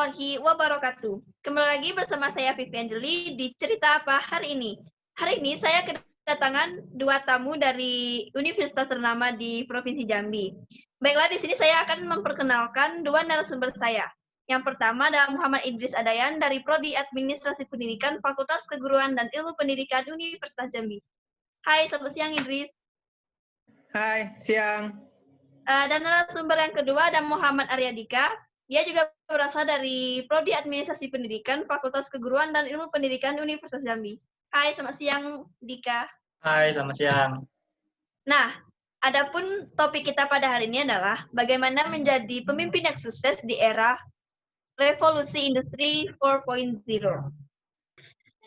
warahmatullahi wabarakatuh. Kembali lagi bersama saya Vivi Angeli di Cerita Apa hari ini. Hari ini saya kedatangan dua tamu dari universitas ternama di Provinsi Jambi. Baiklah, di sini saya akan memperkenalkan dua narasumber saya. Yang pertama adalah Muhammad Idris Adayan dari Prodi Administrasi Pendidikan Fakultas Keguruan dan Ilmu Pendidikan Universitas Jambi. Hai, selamat siang Idris. Hai, siang. Dan narasumber yang kedua ada Muhammad Aryadika. Dia juga berasal dari Prodi Administrasi Pendidikan Fakultas Keguruan dan Ilmu Pendidikan Universitas Jambi. Hai, selamat siang Dika. Hai, selamat siang. Nah, adapun topik kita pada hari ini adalah bagaimana menjadi pemimpin yang sukses di era revolusi industri 4.0.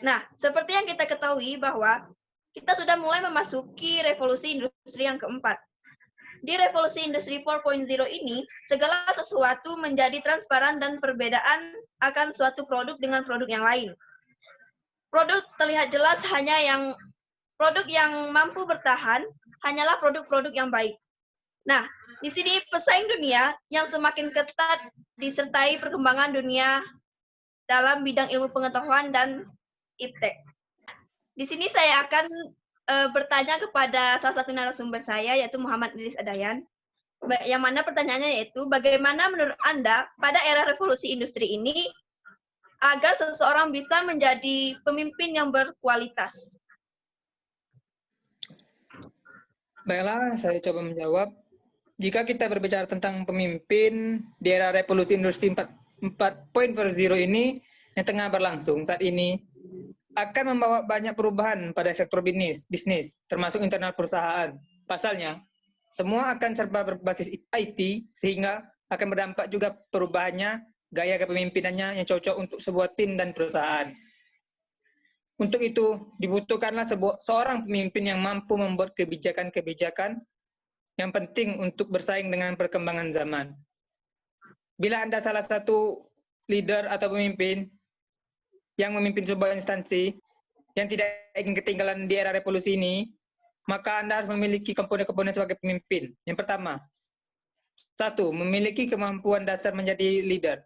Nah, seperti yang kita ketahui bahwa kita sudah mulai memasuki revolusi industri yang keempat. Di revolusi industri 4.0 ini, segala sesuatu menjadi transparan dan perbedaan akan suatu produk dengan produk yang lain. Produk terlihat jelas produk yang mampu bertahan hanyalah produk-produk yang baik. Nah, di sini pesaing dunia yang semakin ketat disertai perkembangan dunia dalam bidang ilmu pengetahuan dan iptek. Di sini saya akan bertanya kepada salah satu narasumber saya, yaitu Muhammad Idris Adayan. Yang mana pertanyaannya yaitu, bagaimana menurut Anda pada era revolusi industri ini agar seseorang bisa menjadi pemimpin yang berkualitas? Baiklah, saya coba menjawab. Jika kita berbicara tentang pemimpin di era revolusi industri 4.0 ini yang tengah berlangsung saat ini, akan membawa banyak perubahan pada sektor bisnis, termasuk internal perusahaan. Pasalnya, semua akan serba berbasis IT, sehingga akan berdampak juga perubahannya gaya kepemimpinannya yang cocok untuk sebuah tim dan perusahaan. Untuk itu, dibutuhkanlah seorang pemimpin yang mampu membuat kebijakan-kebijakan yang penting untuk bersaing dengan perkembangan zaman. Bila Anda salah satu leader atau pemimpin yang memimpin sebuah instansi yang tidak ingin ketinggalan di era revolusi ini, maka Anda harus memiliki komponen-komponen sebagai pemimpin. Yang pertama, 1. Memiliki kemampuan dasar menjadi leader.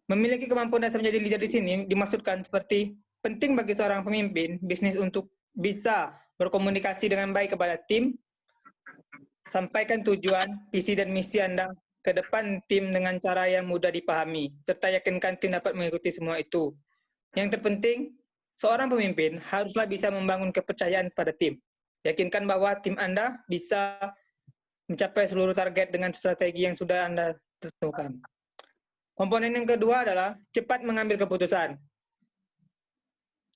Memiliki kemampuan dasar menjadi leader di sini dimaksudkan seperti penting bagi seorang pemimpin bisnis untuk bisa berkomunikasi dengan baik kepada tim, sampaikan tujuan, visi dan misi Anda ke depan tim dengan cara yang mudah dipahami, serta yakinkan tim dapat mengikuti semua itu. Yang terpenting, seorang pemimpin haruslah bisa membangun kepercayaan pada tim. Yakinkan bahwa tim Anda bisa mencapai seluruh target dengan strategi yang sudah Anda tentukan. Komponen yang kedua adalah cepat mengambil keputusan.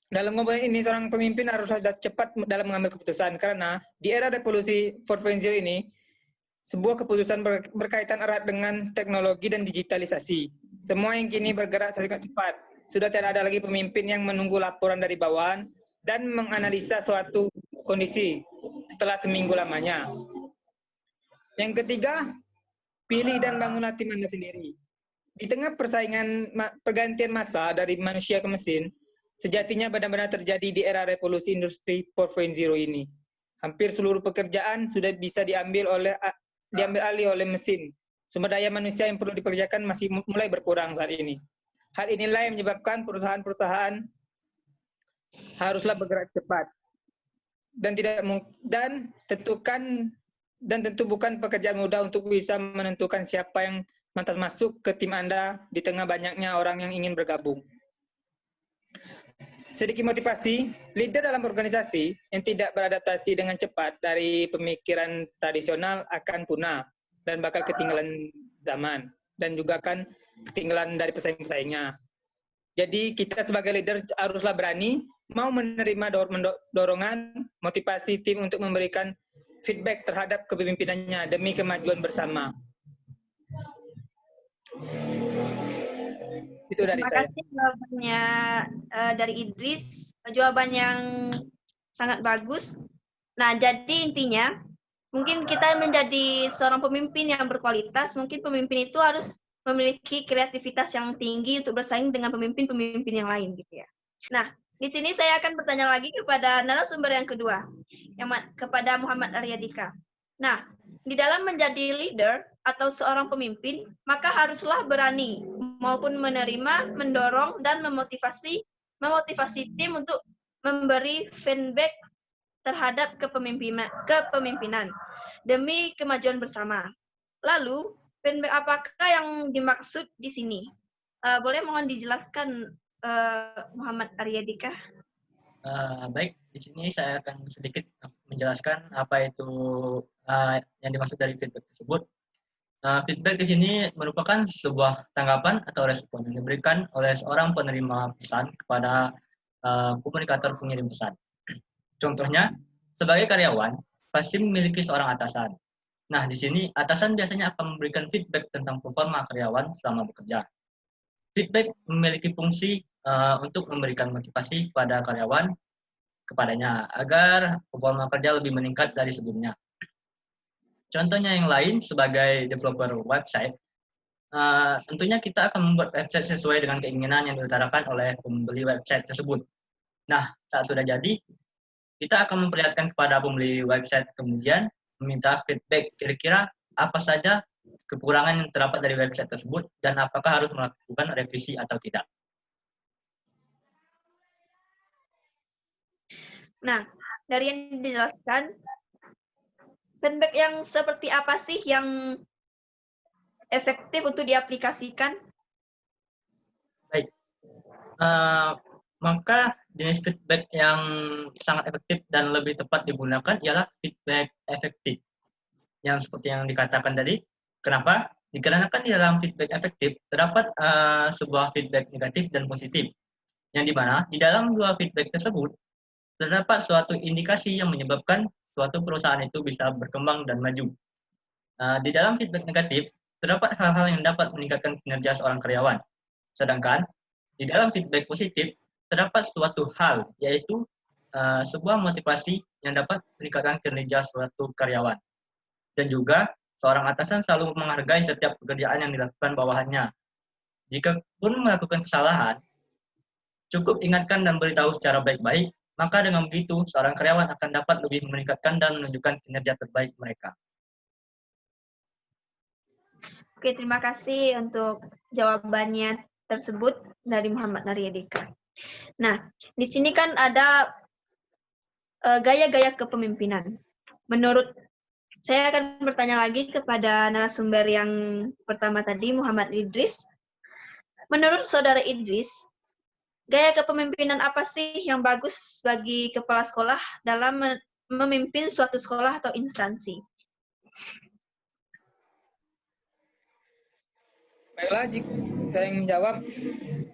Dalam komponen ini, seorang pemimpin harus cepat dalam mengambil keputusan, karena di era revolusi 4.0 ini, sebuah keputusan berkaitan erat dengan teknologi dan digitalisasi. Semua yang kini bergerak sangat cepat. Sudah tidak ada lagi pemimpin yang menunggu laporan dari bawahan dan menganalisa suatu kondisi setelah seminggu lamanya. Yang ketiga, pilih dan bangunlah tim Anda sendiri. Di tengah pergantian masa dari manusia ke mesin, sejatinya benar-benar terjadi di era revolusi industri 4.0 ini. Hampir seluruh pekerjaan sudah bisa diambil alih oleh mesin. Sumber daya manusia yang perlu dipekerjakan masih mulai berkurang saat ini. Hal inilah yang menyebabkan perusahaan-perusahaan haruslah bergerak cepat dan tentu bukan pekerjaan mudah untuk bisa menentukan siapa yang pantas masuk ke tim Anda di tengah banyaknya orang yang ingin bergabung. Sedikit motivasi, leader dalam organisasi yang tidak beradaptasi dengan cepat dari pemikiran tradisional akan punah dan bakal ketinggalan zaman, dan juga akan ketinggalan dari pesaing-pesaingnya. Jadi kita sebagai leader haruslah berani mau menerima dorongan, motivasi tim untuk memberikan feedback terhadap kepemimpinannya demi kemajuan bersama. Itu dari saya. Terima kasih jawabannya dari Idris, jawaban yang sangat bagus. Nah, jadi intinya, mungkin kita menjadi seorang pemimpin yang berkualitas, mungkin pemimpin itu harus memiliki kreativitas yang tinggi untuk bersaing dengan pemimpin-pemimpin yang lain, gitu ya. Nah, di sini saya akan bertanya lagi kepada narasumber yang kedua, kepada Muhammad Aryadika. Nah, di dalam menjadi leader atau seorang pemimpin, maka haruslah berani maupun menerima, mendorong, dan memotivasi tim untuk memberi feedback terhadap kepemimpinan demi kemajuan bersama. Lalu, feedback apakah yang dimaksud di sini? Boleh mohon dijelaskan, Muhammad Aryadika? Baik, di sini saya akan sedikit menjelaskan apa itu yang dimaksud dari feedback tersebut. Feedback di sini merupakan sebuah tanggapan atau respon yang diberikan oleh seorang penerima pesan kepada komunikator pengirim pesan. Contohnya, sebagai karyawan, pasti memiliki seorang atasan. Nah, di sini atasan biasanya akan memberikan feedback tentang performa karyawan selama bekerja. Feedback memiliki fungsi untuk memberikan motivasi pada karyawan kepadanya agar performa kerja lebih meningkat dari sebelumnya. Contohnya yang lain sebagai developer website, tentunya kita akan membuat website sesuai dengan keinginan yang diutarakan oleh pembeli website tersebut. Nah, saat sudah jadi, kita akan memperlihatkan kepada pembeli website, kemudian meminta feedback kira-kira apa saja kekurangan yang terdapat dari website tersebut dan apakah harus melakukan revisi atau tidak. Nah, dari yang dijelaskan, feedback yang seperti apa sih yang efektif untuk diaplikasikan? Baik, maka jenis feedback yang sangat efektif dan lebih tepat digunakan ialah feedback efektif. Yang seperti yang dikatakan tadi, kenapa? Dikarenakan di dalam feedback efektif terdapat sebuah feedback negatif dan positif, yang dimana di dalam dua feedback tersebut terdapat suatu indikasi yang menyebabkan suatu perusahaan itu bisa berkembang dan maju. Di dalam feedback negatif terdapat hal-hal yang dapat meningkatkan kinerja seorang karyawan, sedangkan di dalam feedback positif terdapat suatu hal, yaitu sebuah motivasi yang dapat meningkatkan kinerja suatu karyawan. Dan juga, seorang atasan selalu menghargai setiap pekerjaan yang dilakukan bawahannya. Jika pun melakukan kesalahan, cukup ingatkan dan beritahu secara baik-baik, maka dengan begitu, seorang karyawan akan dapat lebih meningkatkan dan menunjukkan kinerja terbaik mereka. Oke, terima kasih untuk jawabannya tersebut dari Muhammad Naryadika. Nah, di sini kan ada gaya-gaya kepemimpinan. Menurut saya akan bertanya lagi kepada narasumber yang pertama tadi, Muhammad Idris. Menurut Saudara Idris, gaya kepemimpinan apa sih yang bagus bagi kepala sekolah dalam memimpin suatu sekolah atau instansi? Baiklah, saya ingin menjawab.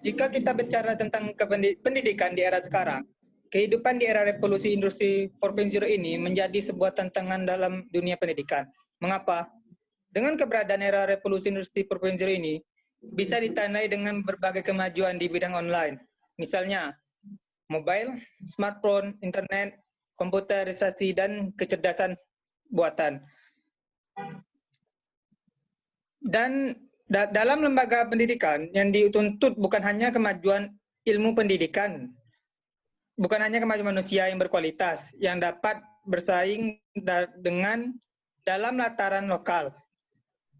Jika kita bicara tentang pendidikan di era sekarang, kehidupan di era revolusi industri 4.0 ini menjadi sebuah tantangan dalam dunia pendidikan. Mengapa? Dengan keberadaan era revolusi industri 4.0 ini, bisa ditandai dengan berbagai kemajuan di bidang online. Misalnya, mobile, smartphone, internet, komputerisasi, dan kecerdasan buatan. Dan dalam lembaga pendidikan yang dituntut bukan hanya kemajuan ilmu pendidikan, bukan hanya kemajuan manusia yang berkualitas, yang dapat bersaing dengan dalam lataran lokal,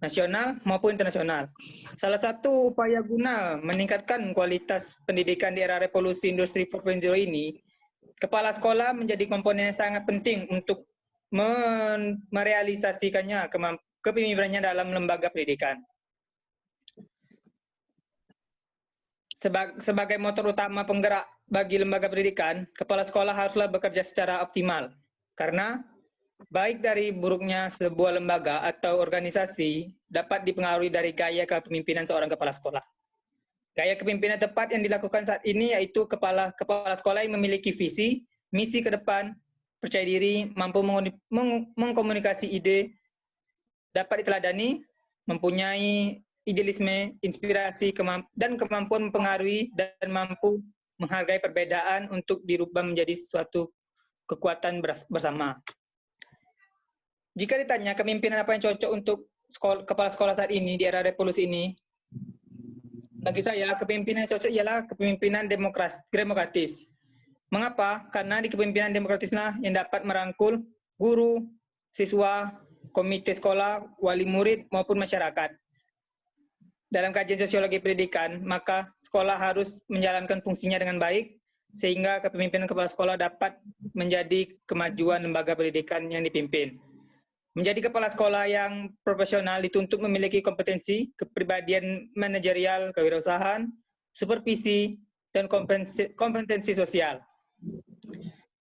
nasional maupun internasional. Salah satu upaya guna meningkatkan kualitas pendidikan di era revolusi industri 4.0 ini, kepala sekolah menjadi komponen yang sangat penting untuk merealisasikannya kepemimpinannya dalam lembaga pendidikan. Sebagai motor utama penggerak bagi lembaga pendidikan, kepala sekolah haruslah bekerja secara optimal. Karena baik dari buruknya sebuah lembaga atau organisasi dapat dipengaruhi dari gaya kepemimpinan seorang kepala sekolah. Gaya kepemimpinan tepat yang dilakukan saat ini yaitu kepala sekolah yang memiliki visi, misi ke depan, percaya diri, mampu mengkomunikasi ide, dapat diteladani, mempunyai idealisme, inspirasi, dan kemampuan mempengaruhi dan mampu menghargai perbedaan untuk dirubah menjadi suatu kekuatan bersama. Jika ditanya kepemimpinan apa yang cocok untuk kepala sekolah saat ini di era revolusi ini, bagi saya kepemimpinan yang cocok ialah kepemimpinan demokratis. Mengapa? Karena di kepemimpinan demokratislah yang dapat merangkul guru, siswa, komite sekolah, wali murid, maupun masyarakat. dalam kajian sosiologi pendidikan, maka sekolah harus menjalankan fungsinya dengan baik, sehingga kepemimpinan kepala sekolah dapat menjadi kemajuan lembaga pendidikan yang dipimpin. Menjadi kepala sekolah yang profesional dituntut memiliki kompetensi, kepribadian manajerial, kewirausahaan, supervisi, dan kompetensi sosial.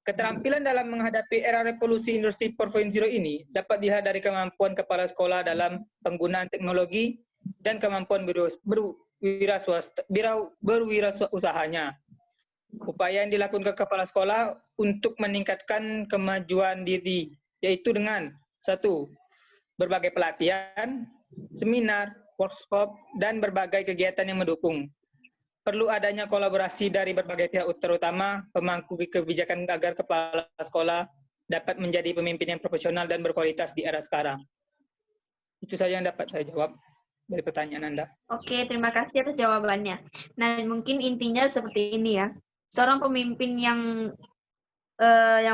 Keterampilan dalam menghadapi era revolusi industri 4.0 ini dapat dilihat dari kemampuan kepala sekolah dalam penggunaan teknologi dan kemampuan berwirausaha. Upaya yang dilakukan ke kepala sekolah untuk meningkatkan kemajuan diri, yaitu dengan 1. Berbagai pelatihan, seminar, workshop, dan berbagai kegiatan yang mendukung. Perlu adanya kolaborasi dari berbagai pihak, terutama pemangku kebijakan agar kepala sekolah dapat menjadi pemimpin yang profesional dan berkualitas di era sekarang. Itu saja yang dapat saya jawab dari pertanyaan Anda. Oke, terima kasih atas jawabannya. Nah, mungkin intinya seperti ini ya. Seorang pemimpin yang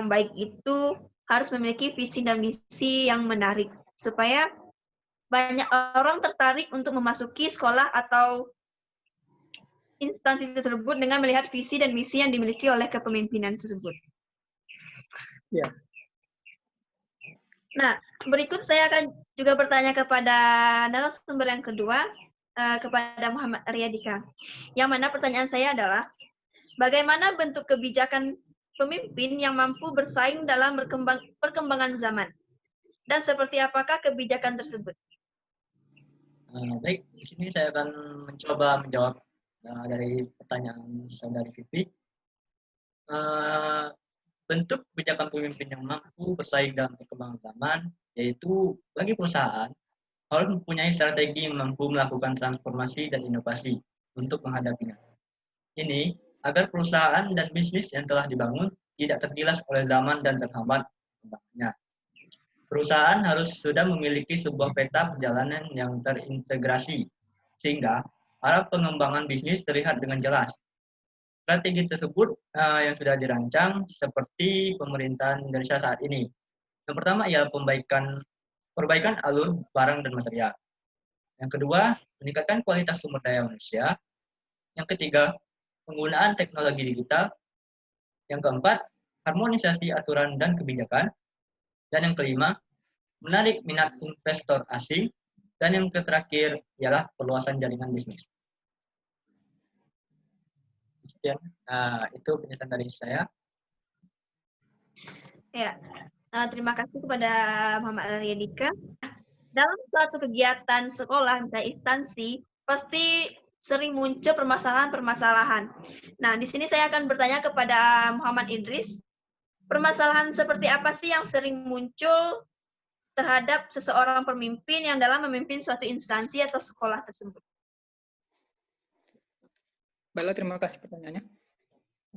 baik itu harus memiliki visi dan misi yang menarik supaya banyak orang tertarik untuk memasuki sekolah atau instansi tersebut dengan melihat visi dan misi yang dimiliki oleh kepemimpinan tersebut. Ya. Nah, berikut saya akan juga bertanya kepada narasumber yang kedua, kepada Muhammad Aryadika. Yang mana pertanyaan saya adalah, bagaimana bentuk kebijakan pemimpin yang mampu bersaing dalam perkembangan zaman? Dan seperti apakah kebijakan tersebut? Baik, di sini saya akan mencoba menjawab dari pertanyaan saudari Vivi. Bentuk kebijakan pemimpin yang mampu bersaing dalam perkembangan zaman, yaitu bagi perusahaan harus mempunyai strategi yang mampu melakukan transformasi dan inovasi untuk menghadapinya. Ini agar perusahaan dan bisnis yang telah dibangun tidak tergilas oleh zaman dan terhambat perkembangannya. Perusahaan harus sudah memiliki sebuah peta perjalanan yang terintegrasi, sehingga arah pengembangan bisnis terlihat dengan jelas. Strategi tersebut yang sudah dirancang seperti pemerintahan Indonesia saat ini. Yang pertama ialah perbaikan alur barang dan material. Yang kedua, meningkatkan kualitas sumber daya manusia. Yang ketiga, penggunaan teknologi digital. Yang keempat, harmonisasi aturan dan kebijakan. Dan yang kelima, menarik minat investor asing. Dan yang terakhir ialah perluasan jaringan bisnis. Sekian, itu penjelasan dari saya. Ya, terima kasih kepada Muhammad Aryadika. Dalam suatu kegiatan sekolah dan instansi, pasti sering muncul permasalahan-permasalahan. Nah, di sini saya akan bertanya kepada Muhammad Idris, permasalahan seperti apa sih yang sering muncul terhadap seseorang pemimpin yang dalam memimpin suatu instansi atau sekolah tersebut? Baiklah, terima kasih pertanyaannya.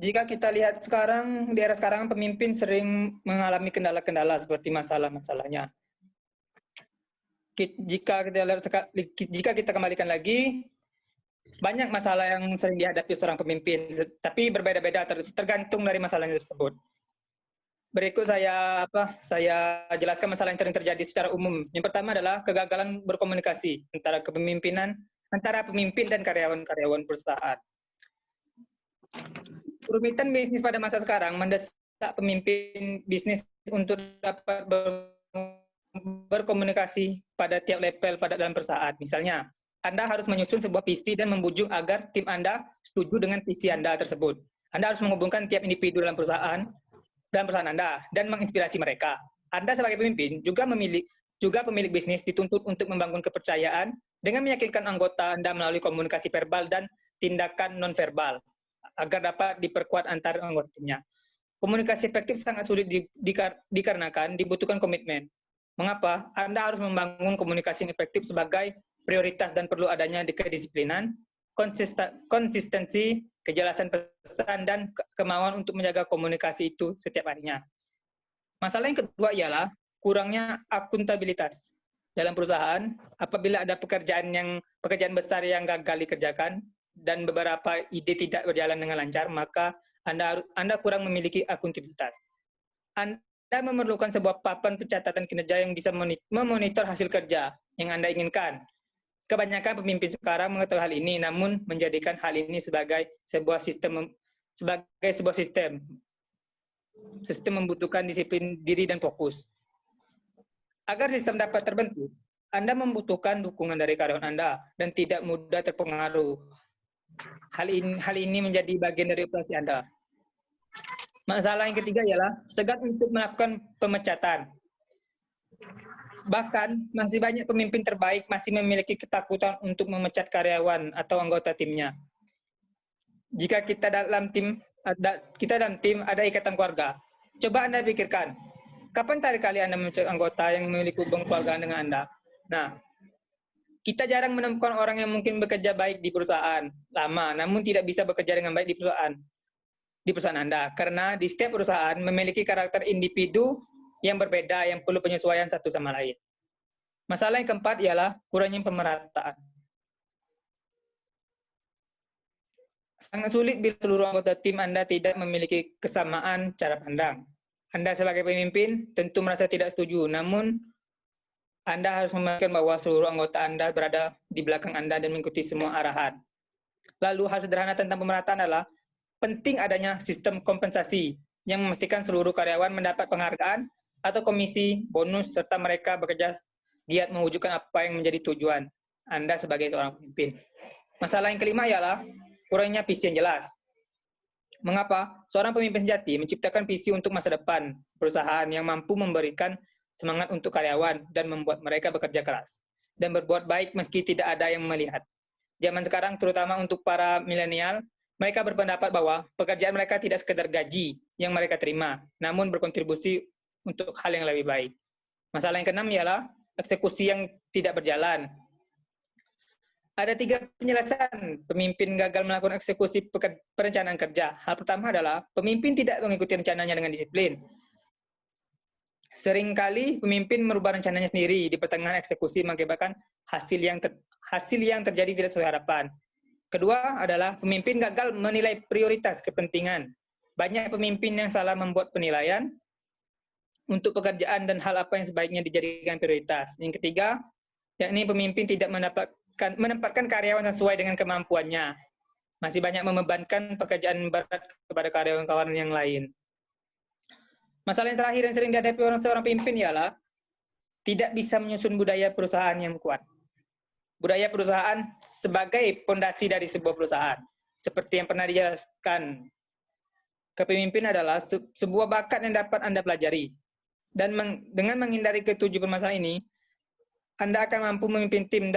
Jika kita lihat sekarang, di era sekarang pemimpin sering mengalami kendala-kendala seperti masalah-masalahnya. Jika kita kembalikan lagi, banyak masalah yang sering dihadapi seorang pemimpin, tapi berbeda-beda tergantung dari masalahnya tersebut. Berikut saya jelaskan masalah yang sering terjadi secara umum. Yang pertama adalah kegagalan berkomunikasi antara pemimpin dan karyawan-karyawan perusahaan. Kerumitan bisnis pada masa sekarang mendesak pemimpin bisnis untuk dapat berkomunikasi pada tiap level pada dalam perusahaan. Misalnya, Anda harus menyusun sebuah visi dan membujuk agar tim Anda setuju dengan visi Anda tersebut. Anda harus menghubungkan tiap individu dalam perusahaan Anda dan menginspirasi mereka. Anda sebagai pemimpin juga pemilik bisnis dituntut untuk membangun kepercayaan dengan meyakinkan anggota Anda melalui komunikasi verbal dan tindakan nonverbal agar dapat diperkuat antar anggotanya. Komunikasi efektif sangat sulit dikarenakan dibutuhkan komitmen. Mengapa? Anda harus membangun komunikasi yang efektif sebagai prioritas dan perlu adanya kedisiplinan, konsistensi, kejelasan pesan, dan kemauan untuk menjaga komunikasi itu setiap harinya. Masalah yang kedua ialah kurangnya akuntabilitas. Dalam perusahaan, apabila ada pekerjaan besar yang gagal dikerjakan, dan beberapa ide tidak berjalan dengan lancar, maka Anda kurang memiliki akuntabilitas. Anda memerlukan sebuah papan pencatatan kinerja yang bisa memonitor hasil kerja yang Anda inginkan. kebanyakan pemimpin sekarang mengetahui hal ini, namun menjadikan hal ini sebagai sebuah sistem membutuhkan disiplin diri dan fokus. Agar sistem dapat terbentuk, Anda membutuhkan dukungan dari karyawan Anda dan tidak mudah terpengaruh. Hal ini menjadi bagian dari operasi Anda. Masalah yang ketiga ialah segan untuk melakukan pemecatan. Bahkan, masih banyak pemimpin terbaik masih memiliki ketakutan untuk memecat karyawan atau anggota timnya. Jika kita dalam tim ada ikatan keluarga, coba Anda pikirkan, kapan terakhir kali Anda memecat anggota yang memiliki hubungan keluarga dengan Anda? Nah, kita jarang menemukan orang yang mungkin bekerja baik di perusahaan lama, namun tidak bisa bekerja dengan baik di perusahaan Anda, karena di setiap perusahaan memiliki karakter individu yang berbeda yang perlu penyesuaian satu sama lain. Masalah yang keempat ialah kurangnya pemerataan. Sangat sulit bila seluruh anggota tim Anda tidak memiliki kesamaan cara pandang. Anda sebagai pemimpin tentu merasa tidak setuju, namun Anda harus memastikan bahwa seluruh anggota Anda berada di belakang Anda dan mengikuti semua arahan. Lalu hal sederhana tentang pemerataan adalah penting adanya sistem kompensasi yang memastikan seluruh karyawan mendapat penghargaan atau komisi, bonus, serta mereka bekerja giat mewujudkan apa yang menjadi tujuan Anda sebagai seorang pemimpin. Masalah yang kelima ialah kurangnya visi yang jelas. Mengapa? Seorang pemimpin sejati menciptakan visi untuk masa depan perusahaan yang mampu memberikan semangat untuk karyawan dan membuat mereka bekerja keras dan berbuat baik meski tidak ada yang melihat. Zaman sekarang, terutama untuk para milenial, mereka berpendapat bahwa pekerjaan mereka tidak sekedar gaji yang mereka terima, namun berkontribusi untuk hal yang lebih baik. Masalah yang keenam ialah eksekusi yang tidak berjalan. Ada 3 penjelasan pemimpin gagal melakukan eksekusi perencanaan kerja. Hal pertama adalah pemimpin tidak mengikuti rencananya dengan disiplin. Seringkali pemimpin merubah rencananya sendiri di pertengahan eksekusi mengakibatkan hasil yang terjadi tidak sesuai harapan. Kedua adalah pemimpin gagal menilai prioritas kepentingan. Banyak pemimpin yang salah membuat penilaian untuk pekerjaan dan hal apa yang sebaiknya dijadikan prioritas. Yang ketiga, yakni pemimpin tidak menempatkan karyawan sesuai dengan kemampuannya. Masih banyak membebankan pekerjaan berat kepada karyawan-karyawan yang lain. Masalah yang terakhir yang sering dihadapi seorang pemimpin ialah tidak bisa menyusun budaya perusahaan yang kuat. Budaya perusahaan sebagai fondasi dari sebuah perusahaan. Seperti yang pernah dijelaskan, kepemimpinan adalah sebuah bakat yang dapat Anda pelajari. Dan dengan menghindari ketujuh permasalahan ini, Anda akan mampu memimpin tim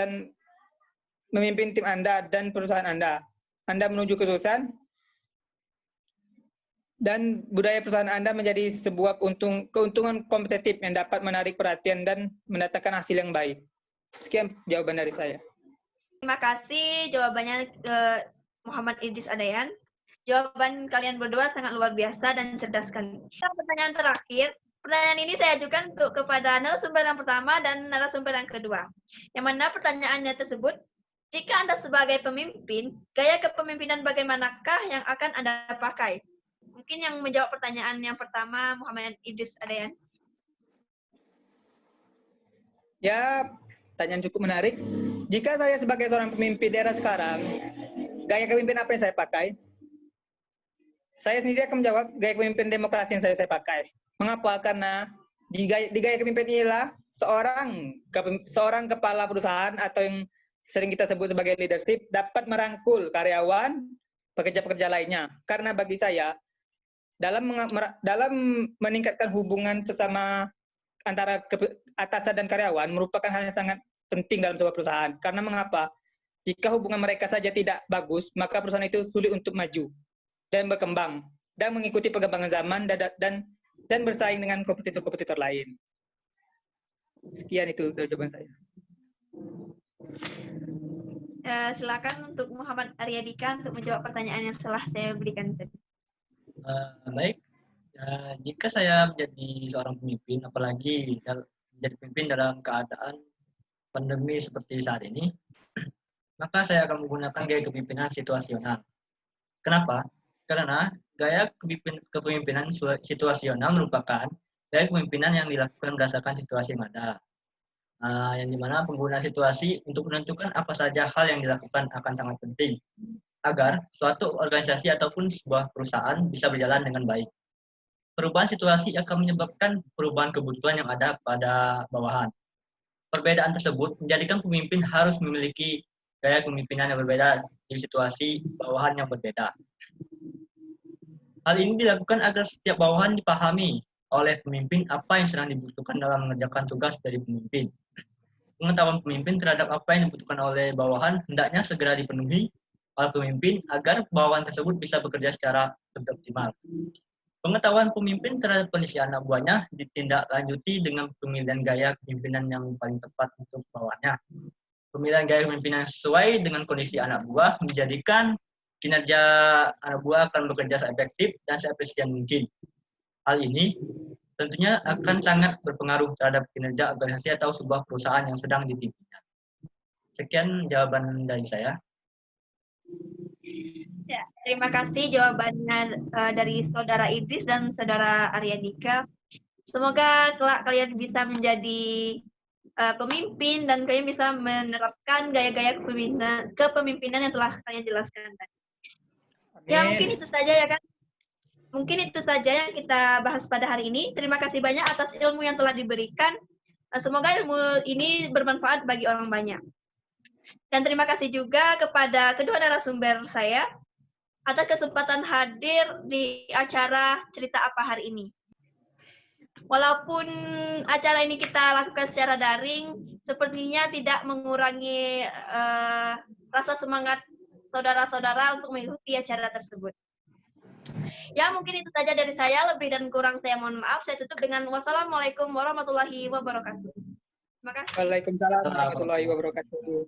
Anda dan perusahaan Anda. Anda menuju kesuksesan, dan budaya perusahaan Anda menjadi sebuah keuntungan kompetitif yang dapat menarik perhatian dan mendatangkan hasil yang baik. Sekian jawaban dari saya. Terima kasih jawabannya Muhammad Idris Adayan. Jawaban kalian berdua sangat luar biasa dan cerdas sekali. Pertanyaan terakhir. Pertanyaan ini saya ajukan kepada narasumber yang pertama dan narasumber yang kedua. Yang mana pertanyaannya tersebut, jika Anda sebagai pemimpin, gaya kepemimpinan bagaimanakah yang akan Anda pakai? Mungkin yang menjawab pertanyaan yang pertama, Muhammad Idris Adayan. Ya, pertanyaan cukup menarik. Jika saya sebagai seorang pemimpin daerah sekarang, gaya kepemimpinan apa yang saya pakai? Saya sendiri akan menjawab gaya kepemimpinan demokrasi yang saya pakai. Mengapa? Karena di gaya kepemimpinan inilah seorang kepala perusahaan atau yang sering kita sebut sebagai leadership dapat merangkul karyawan, pekerja-pekerja lainnya. Karena bagi saya, dalam meningkatkan hubungan sesama antara atasan dan karyawan merupakan hal yang sangat penting dalam sebuah perusahaan. Karena mengapa? Jika hubungan mereka saja tidak bagus, maka perusahaan itu sulit untuk maju dan berkembang dan mengikuti perkembangan zaman dan bersaing dengan kompetitor-kompetitor lain. Sekian itu jawaban saya. Silakan untuk Muhammad Aryadika untuk menjawab pertanyaan yang telah saya berikan tadi. Baik, jika saya menjadi seorang pemimpin, apalagi menjadi pemimpin dalam keadaan pandemi seperti saat ini, maka saya akan menggunakan gaya kepemimpinan situasional. Kenapa? Karena gaya kepemimpinan situasional merupakan gaya kepemimpinan yang dilakukan berdasarkan situasi yang ada. yang dimana penggunaan situasi untuk menentukan apa saja hal yang dilakukan akan sangat penting agar suatu organisasi ataupun sebuah perusahaan bisa berjalan dengan baik. Perubahan situasi akan menyebabkan perubahan kebutuhan yang ada pada bawahan. Perbedaan tersebut menjadikan pemimpin harus memiliki gaya kepemimpinan yang berbeda di situasi bawahan yang berbeda. Hal ini dilakukan agar setiap bawahan dipahami oleh pemimpin apa yang sedang dibutuhkan dalam mengerjakan tugas dari pemimpin. Pengetahuan pemimpin terhadap apa yang dibutuhkan oleh bawahan hendaknya segera dipenuhi oleh pemimpin agar bawahan tersebut bisa bekerja secara lebih optimal. Pengetahuan pemimpin terhadap kondisi anak buahnya ditindaklanjuti dengan pemilihan gaya kepemimpinan yang paling tepat untuk bawahannya. Pemilihan gaya kepemimpinan sesuai dengan kondisi anak buah menjadikan kinerja anak buah akan bekerja seefektif dan seefisien mungkin. Hal ini tentunya akan sangat berpengaruh terhadap kinerja organisasi atau sebuah perusahaan yang sedang dipimpinnya. Sekian jawaban dari saya. Ya, terima kasih jawabannya dari Saudara Idris dan Saudara Aryadika. Semoga kelak kalian bisa menjadi pemimpin dan kalian bisa menerapkan gaya-gaya kepemimpinan yang telah kalian jelaskan tadi. Ya, mungkin itu saja ya kan. Mungkin itu saja yang kita bahas pada hari ini. Terima kasih banyak atas ilmu yang telah diberikan. Semoga ilmu ini bermanfaat bagi orang banyak. Dan terima kasih juga kepada kedua narasumber saya atas kesempatan hadir di acara Cerita Apa hari ini. Walaupun acara ini kita lakukan secara daring, sepertinya tidak mengurangi rasa semangat saudara-saudara untuk mengikuti acara tersebut. Ya, mungkin itu saja dari saya. Lebih dan kurang saya mohon maaf. Saya tutup dengan wassalamualaikum warahmatullahi wabarakatuh. Terima kasih. Waalaikumsalam warahmatullahi wabarakatuh.